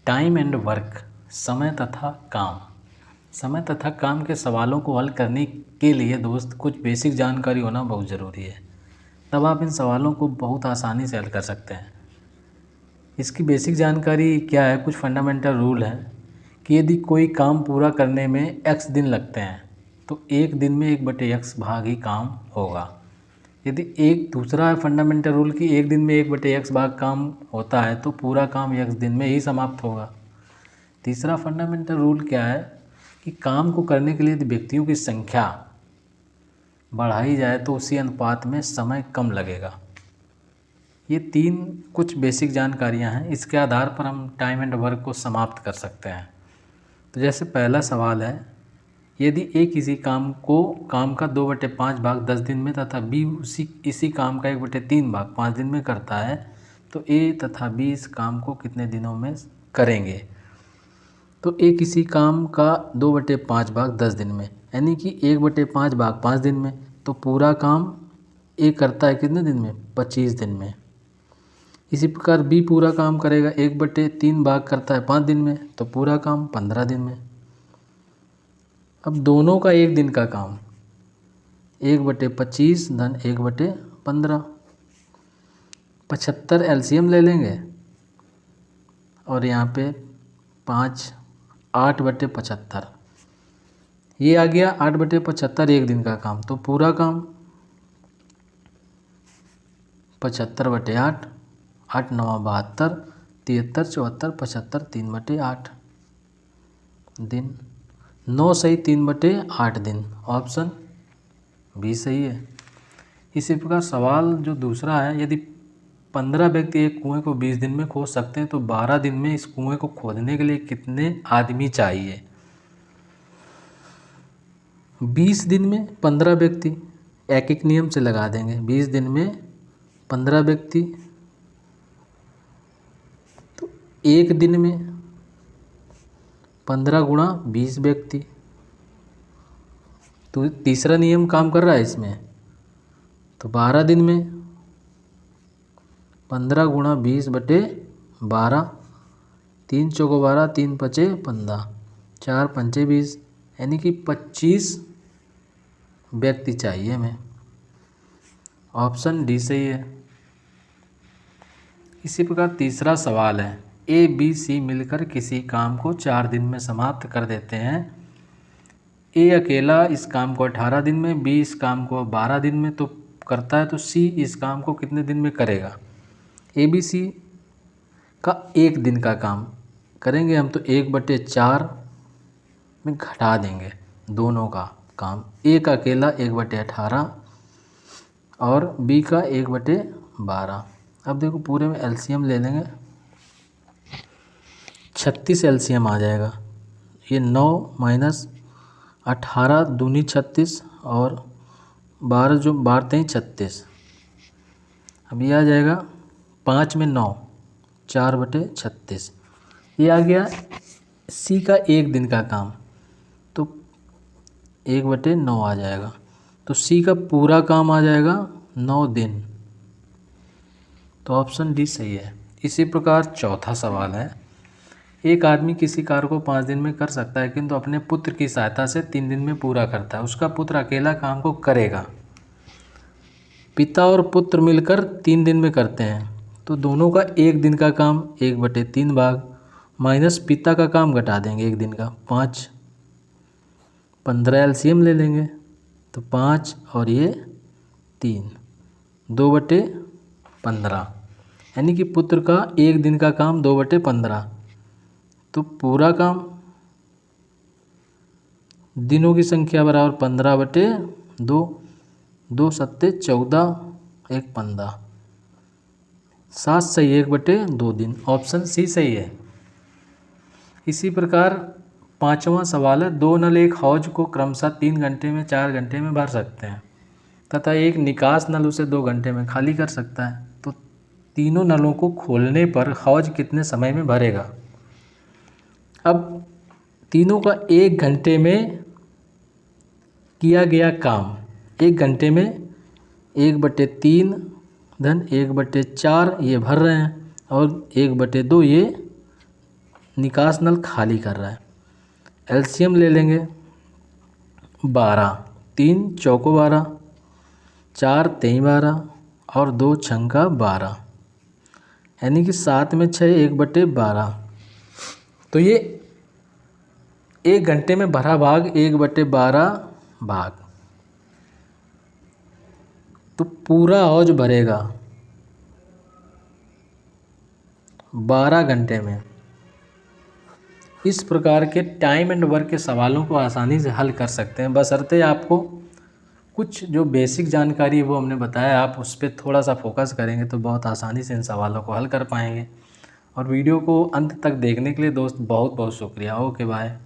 Time and work, समय तथा काम। समय तथा काम के सवालों को हल करने के लिए दोस्त कुछ बेसिक जानकारी होना बहुत ज़रूरी है, तब आप इन सवालों को बहुत आसानी से हल कर सकते हैं। इसकी बेसिक जानकारी क्या है, कुछ फंडामेंटल रूल है कि यदि कोई काम पूरा करने में x दिन लगते हैं तो एक दिन में 1/x भाग ही काम होगा। यदि एक दूसरा फंडामेंटल रूल कि एक दिन में 1/x भाग काम होता है तो पूरा काम x दिन में ही समाप्त होगा। तीसरा फंडामेंटल रूल क्या है कि काम को करने के लिए यदि व्यक्तियों की संख्या बढ़ाई जाए तो उसी अनुपात में समय कम लगेगा। ये तीन कुछ बेसिक जानकारियां हैं, इसके आधार पर हम टाइम एंड वर्क को समाप्त कर सकते हैं। तो जैसे पहला सवाल है, यदि ए किसी काम का 2/5 भाग 10 दिन में तथा बी इसी काम का 1/3 भाग 5 दिन में करता है तो ए तथा बी इस काम को कितने दिनों में करेंगे। तो ए किसी काम का 2/5 भाग 10 दिन में, यानी कि 1/5 भाग 5 दिन में, तो पूरा काम ए करता है कितने दिन में, 25 दिन में। इसी प्रकार बी पूरा काम करेगा, 1/3 भाग करता है 5 दिन में, तो पूरा काम 15 दिन में। अब दोनों का एक दिन का काम 1/25 धन 1/15, 75 एलसीएम ले लेंगे और यहाँ पे 5 8/75, ये आ गया 8/75 एक दिन का काम। तो पूरा काम 75/8, 8 9 72, 73 74 75 3/8 दिन, 9 सही 3/8 दिन, ऑप्शन बी सही है। इसी प्रकार सवाल जो दूसरा है, यदि 15 व्यक्ति एक कुएं को 20 दिन में खोद सकते हैं तो 12 दिन में इस कुएं को खोदने के लिए कितने आदमी चाहिए। 20 दिन में 15 व्यक्ति, एक एक नियम से लगा देंगे। 20 दिन में 15 व्यक्ति, तो एक दिन में 15 गुणा 20 व्यक्ति। तो तीसरा नियम काम कर रहा है इसमें। तो 12 दिन में 15 गुणा 20/12, 3 चौको 12, 3 पचे 15, 4 पंचे 20, यानी कि 25 व्यक्ति चाहिए हमें, ऑप्शन डी सही है। इसी प्रकार तीसरा सवाल है, ए बी सी मिलकर किसी काम को 4 दिन में समाप्त कर देते हैं। ए अकेला इस काम को 18 दिन में, बी इस काम को 12 दिन में तो करता है, तो सी इस काम को कितने दिन में करेगा। ए बी सी का एक दिन का काम करेंगे हम, तो 1/4 में घटा देंगे दोनों का काम। ए का अकेला 1/18 और बी का 1/12। अब देखो पूरे में एलसीएम ले लेंगे, 36 एलसीएम आ जाएगा। ये 9 माइनस 18 दूनी 36 और 12 जो बारते हैं 36। अब ये आ जाएगा 5 में 9, 4/36। ये आ गया सी का एक दिन का काम, तो 1/9 आ जाएगा। तो सी का पूरा काम आ जाएगा 9 दिन, तो ऑप्शन डी सही है। इसी प्रकार चौथा सवाल है, एक आदमी किसी कार्य को 5 दिन में कर सकता है किंतु अपने पुत्र की सहायता से 3 दिन में पूरा करता है। उसका पुत्र अकेला काम को करेगा, पिता और पुत्र मिलकर 3 दिन में करते हैं, तो दोनों का एक दिन का काम 1/3 भाग माइनस पिता का काम घटा देंगे एक दिन का 5, 15 एलसीएम ले लेंगे, तो 5 और ये 3, 2/15, यानी कि पुत्र का एक दिन का काम 2/15, तो पूरा काम दिनों की संख्या बराबर 15/2, 2 सत्ते 14, 1 15, 7 सही 1/2 दिन, ऑप्शन सी सही है। इसी प्रकार पांचवा सवाल है, 2 नल एक हौज को क्रमशः 3 घंटे में 4 घंटे में भर सकते हैं तथा एक निकास नल उसे 2 घंटे में खाली कर सकता है, तो तीनों नलों को खोलने पर हौज कितने समय में भरेगा। अब तीनों का 1 घंटे में किया गया काम, 1 घंटे में 1/3 धन 1/4 ये भर रहे हैं और 1/2 ये निकास नल खाली कर रहा है। एलसीएम ले लेंगे 12, 3 चौको 12, 4 तेई 12 और 2 छंका 12, यानी कि 7 में 6 1/12। तो ये 1 घंटे में भरा भाग 1/12 भाग, तो पूरा हौज भरेगा 12 घंटे में। इस प्रकार के टाइम एंड वर्क के सवालों को आसानी से हल कर सकते हैं, बशर्ते आपको कुछ जो बेसिक जानकारी है वो हमने बताया, आप उस पर थोड़ा सा फोकस करेंगे तो बहुत आसानी से इन सवालों को हल कर पाएंगे। और वीडियो को अंत तक देखने के लिए दोस्त बहुत बहुत शुक्रिया। Okay bye.